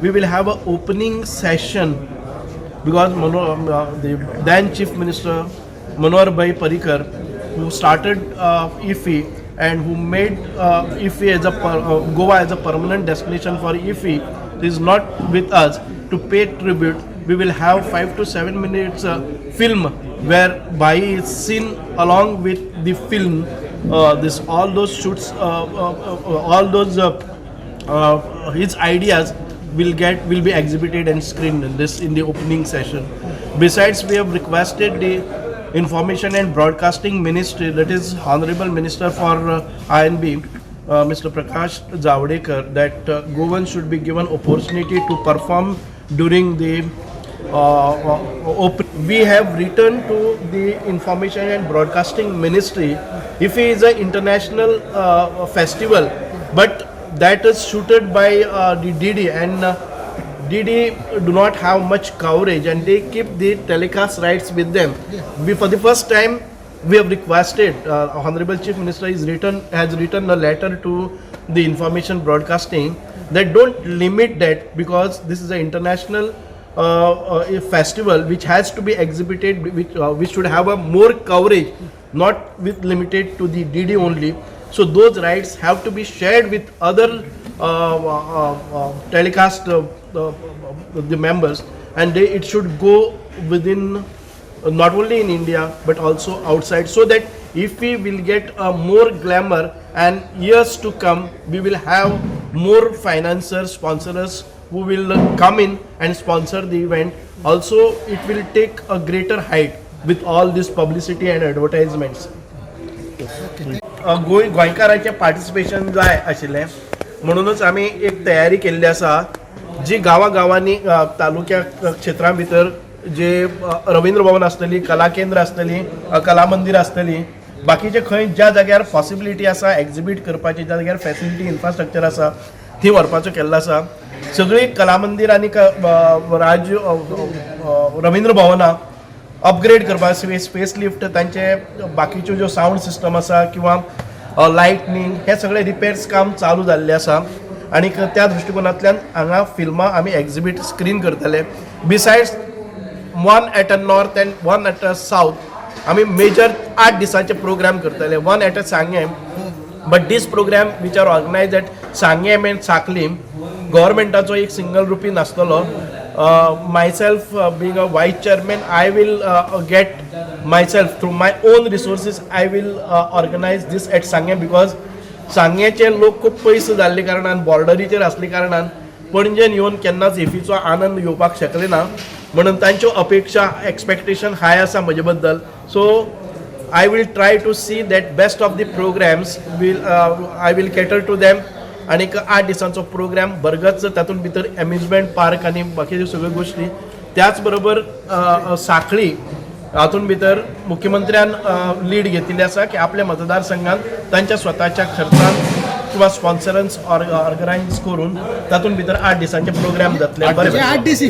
We will have an opening session because the then Chief Minister Manohar Bhai Parrikar, who started IFFI and who made IFFI as Goa as a permanent destination for IFFI, is not with us to pay tribute. We will have 5 to 7 minutes film where Bhai is seen along with the film. This all those shoots, all those his ideas will be exhibited and screened in the opening session. Besides, we have requested the Information and Broadcasting Ministry, that is Honorable Minister for INB, Mr. Prakash Javadekar, that Goan should be given opportunity to perform during the we have written to the Information and Broadcasting Ministry. If it is an international festival, but that is shooted by the DD, and DD do not have much coverage and they keep the telecast rights with them. For the first time, we have requested, Honorable Chief Minister has written a letter to the Information Broadcasting that don't limit that, because this is an international a festival which has to be exhibited, which should have a more coverage, not with limited to the DD only. So those rights have to be shared with other telecast the members, and it should go within not only in India but also outside, so that if we will get more glamour, and years to come we will have more financiers, sponsors who will come in and sponsor the event. Also, it will take a greater height with all this publicity and advertisements. गोंयकारांचें participation जाय आशिल्लें म्हणूनच आमी एक तयारी केल्ली आसा, जी गांवांनी तालुक्या क्षेत्रां भितर जे रवींद्र भवन आसतली, कला केंद्र आसतली, कला मंदिर आसतली, बाकीचे खंय ज्या जाग्यार पॉसिबिलिटी आसा एक्झिबीट करपाची, ज्या जाग्यार फॅसिलिटी इन्फ्रास्ट्रक्चर आसा थंय व्हरपाचो केल्लो आसा. सगळी कला मंदिर आनी रवींद्र भवनां अपग्रेड करपाक, स्पेस लिफ्ट, तांचे बाकीच्यो ज्यो साऊंड सिस्टम आसा किंवा लायटनींग, हे सगळे रिपेर्स काम चालू जाल्लें आसा. आनी त्या दृश्टिकोनांतल्यान हांगा फिल्मां आमी एक्झिबीट स्क्रीन करतले. Besides 1 at north end 1 at south आमी मेजर 8 दिसांचे प्रोग्राम करतले. 1 at Sanguem, but these programme which are organised at Sanguem and Sanquelim, गव्हर्मेंटाचो एक सिंगल रुपी नासतलो. Myself being a vice chairman, I will get myself through my own resources, I will organize this at Sangem, because सांगेचे लोक खूब पयस जाल्ले कारणान, बॉर्डरीचेर आसले कारणान पणजेन येवन केन्नाच इफीचो आनंद घेवपाक शकले ना, म्हणून तांच्यो अपेक्षा, एक्सपेक्टेशन हाय आसा म्हजे बद्दल. सो I will try to see that best of the programs I will cater to them. आणि 8 दिसांचो प्रोग्राम बरगत, तातूंत भितर एम्युजमेंट पार्क आनी बाकीच्यो सगळ्यो गोश्टी. त्याच बरोबर साखळी हातूंत भितर मुख्यमंत्र्यान लीड घेतिल्ली आसा की आपल्या मतदारसंघात तांच्या स्वताच्या खर्चान किंवा स्पॉन्सरन्स ऑर्गनायज करून तातूंत भितर 8 दिसांचे प्रोग्राम जातले.